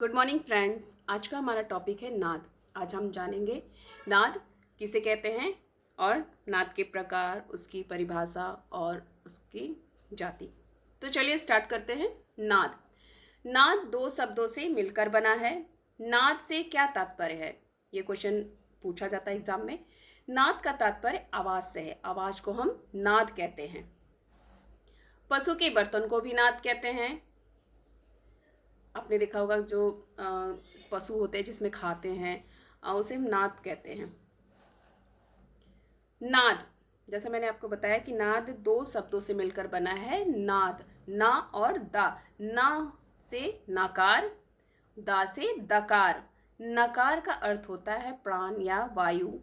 Good morning friends. आज का हमारा टॉपिक है नाद। आज हम जानेंगे नाद किसे कहते हैं और नाद के प्रकार, उसकी परिभाषा और उसकी जाति। तो चलिए स्टार्ट करते हैं। नाद नाद दो शब्दों से मिलकर बना है। नाद से क्या तात्पर्य है, ये क्वेश्चन पूछा जाता है एग्जाम में। नाद का तात्पर्य आवाज से है। आवाज को हम नाद कहते हैं। पशु के बर्तन को भी नाद कहते हैं। आपने देखा होगा जो पशु होते हैं जिसमें खाते हैं, उसे हम नाद कहते हैं। नाद, जैसे मैंने आपको बताया कि नाद दो शब्दों से मिलकर बना है। नाद, ना और दा। ना से नाकार, दा से दकार। नकार का अर्थ होता है प्राण या वायु,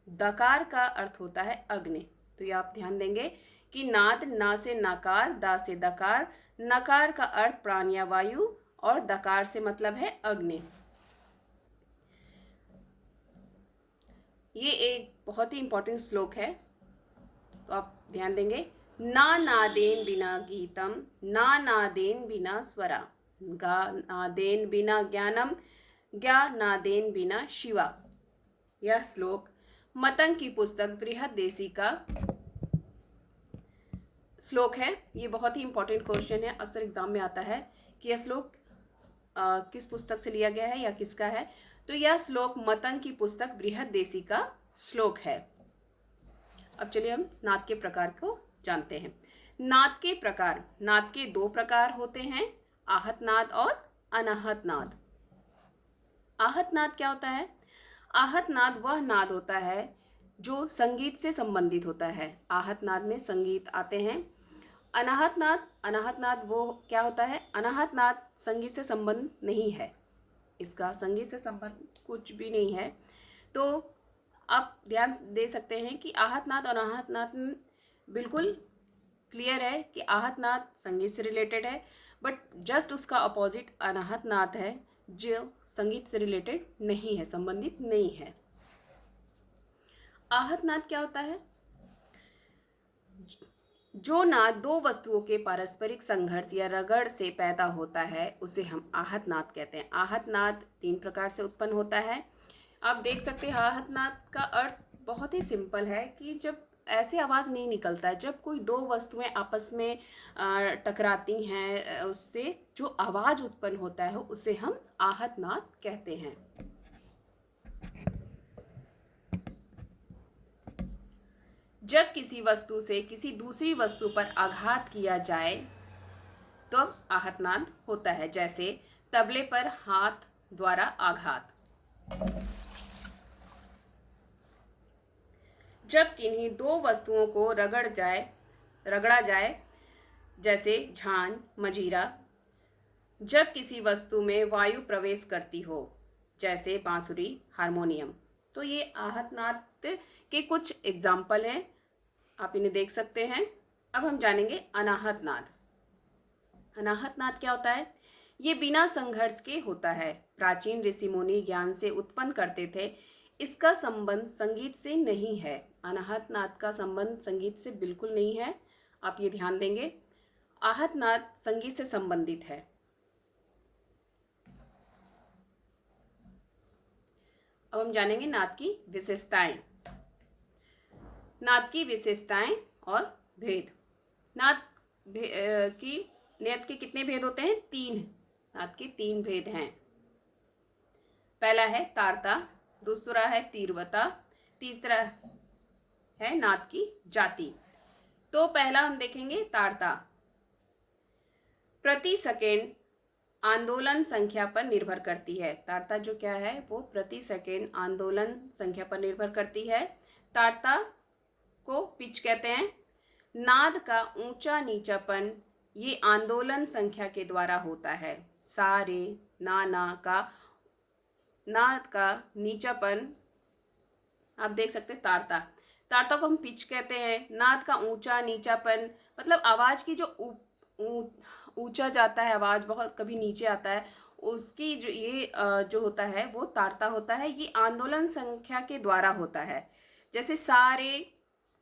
दकार का अर्थ होता है अग्नि। तो ये आप ध्यान देंगे कि नाद, ना से नकार, दा से दकार, नकार का अर्थ प्राण या वायु और दकार से मतलब है अग्नि। ये एक बहुत ही इंपॉर्टेंट श्लोक है, तो आप ध्यान देंगे। ना नादेन बिना गीतम, ना नादेन बिना स्वरा, गा नादेन बिना ज्ञानम, ज्ञा नादेन बिना शिवा। यह श्लोक मतंग की पुस्तक बृहदेसी का श्लोक है। ये बहुत ही इंपॉर्टेंट क्वेश्चन है, अक्सर एग्जाम में आता है कि यह श्लोक किस पुस्तक से लिया गया है या किसका है। तो यह श्लोक मतंग की पुस्तक बृहदेसी का श्लोक है। अब चलिए हम नाद के प्रकार को जानते हैं। नाद के प्रकार, नाद के दो प्रकार होते हैं, आहत नाद और अनाहत नाद। आहत नाद क्या होता है? आहत नाद वह नाद होता है जो संगीत से संबंधित होता है। आहत नाद में संगीत आते हैं। अनाहत नाद, अनाहत नाद वो क्या होता है? अनाहत नाद संगीत से संबंध नहीं है, इसका संगीत से संबंध कुछ भी नहीं है। तो आप ध्यान दे सकते हैं कि आहत नाद और अनाहत नाद बिल्कुल क्लियर है कि आहत नाद संगीत से रिलेटेड है, बट जस्ट उसका अपोजिट अनाहत नाद है जो संगीत से रिलेटेड नहीं है, संबंधित नहीं है। आहत नाद क्या होता है? जो नाद दो वस्तुओं के पारस्परिक संघर्ष या रगड़ से पैदा होता है उसे हम आहत नाद कहते हैं। आहत नाद तीन प्रकार से उत्पन्न होता है। आप देख सकते हैं आहत नाद का अर्थ बहुत ही सिंपल है कि जब ऐसे आवाज़ नहीं निकलता है, जब कोई दो वस्तुएं आपस में टकराती हैं, उससे जो आवाज़ उत्पन्न होता है उसे हम आहत नाद कहते हैं। जब किसी वस्तु से किसी दूसरी वस्तु पर आघात किया जाए तो आहत नाद होता है, जैसे तबले पर हाथ द्वारा आघात। जब किन्हीं दो वस्तुओं को रगड़ा जाए, जैसे झांझ, मजीरा। जब किसी वस्तु में वायु प्रवेश करती हो, जैसे बांसुरी, हारमोनियम। तो ये आहत नाद के कुछ एग्जाम्पल हैं, आप इन्हें देख सकते हैं। अब हम जानेंगे अनाहत नाद। अनाहत नाद क्या होता है? ये बिना संघर्ष के होता है। प्राचीन ऋषि मुनि ज्ञान से उत्पन्न करते थे। इसका संबंध संगीत से नहीं है। अनाहत नाद का संबंध संगीत से बिल्कुल नहीं है, आप ये ध्यान देंगे। आहत नाद संगीत से संबंधित है। अब हम जानेंगे नाद की विशेषताएं। नाद की विशेषताएं और भेद। नाद के कितने भेद होते हैं? तीन। नाद के तीन भेद हैं। पहला है तारता, दूसरा है तीव्रता, तीसरा है नाद की जाति। तो पहला हम देखेंगे तारता। प्रति सेकेंड आंदोलन संख्या पर निर्भर करती है। तारता जो क्या है वो प्रति सेकेंड आंदोलन संख्या पर निर्भर करती है। तारता को पिच कहते हैं। नाद का ऊंचा नीचापन ये आंदोलन संख्या के द्वारा होता है। सा रे ना का नाद का नीचापन आप देख सकते हैं तारता। तारता को हम पिच कहते हैं। नाद का ऊंचा नीचापन मतलब आवाज की जो ऊंचा जाता है, आवाज बहुत कभी नीचे आता है, उसकी जो ये जो होता है वो तारता होता है। ये आंदोलन संख्या के द्वारा होता है। जैसे सारे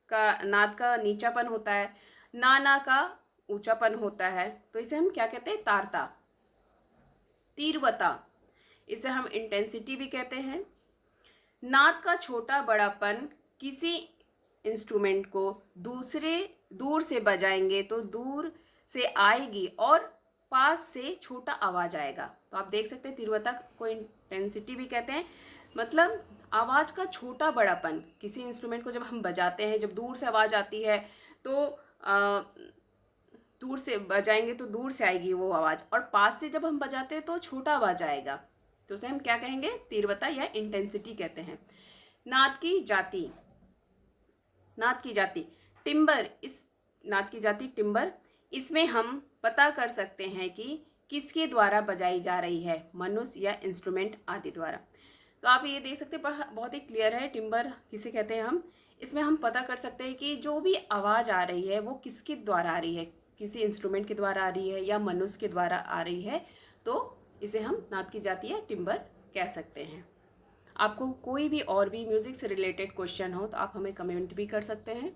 का नाद का नीचापन होता है, ना का ऊंचापन होता है, तो इसे हम क्या कहते हैं? तारता। तीव्रता, इसे हम इंटेंसिटी भी कहते हैं। नाद का छोटा बड़ापन, किसी इंस्ट्रूमेंट को दूर से बजाएंगे तो दूर से आएगी और पास से छोटा आवाज आएगा। तो आप देख सकते हैं तीव्रता को इंटेंसिटी भी कहते हैं, मतलब आवाज का छोटा बड़ापन। किसी इंस्ट्रूमेंट को जब हम बजाते हैं, जब दूर से आवाज आती है तो दूर से बजाएंगे तो दूर से आएगी वो आवाज, और पास से जब हम बजाते हैं तो छोटा आवाज आएगा। तो उसे हम क्या कहेंगे? तीव्रता या इंटेंसिटी कहते हैं। नाद की जाति, नाद की जाति टिम्बर, इस नाद की जाति टिम्बर, इसमें हम पता कर सकते हैं कि किसके द्वारा बजाई जा रही है, मनुष्य या इंस्ट्रूमेंट आदि द्वारा। तो आप ये देख सकते हैं, बहुत ही क्लियर है टिम्बर किसे कहते हैं हम। इसमें हम पता कर सकते हैं कि जो भी आवाज़ आ रही है वो किसके द्वारा आ रही है, किसी इंस्ट्रूमेंट के द्वारा आ रही है या मनुष्य के द्वारा आ रही है। तो इसे हम नाद की जाति या टिम्बर कह सकते हैं। आपको कोई भी और भी म्यूज़िक से रिलेटेड क्वेश्चन हो तो आप हमें कमेंट भी कर सकते हैं।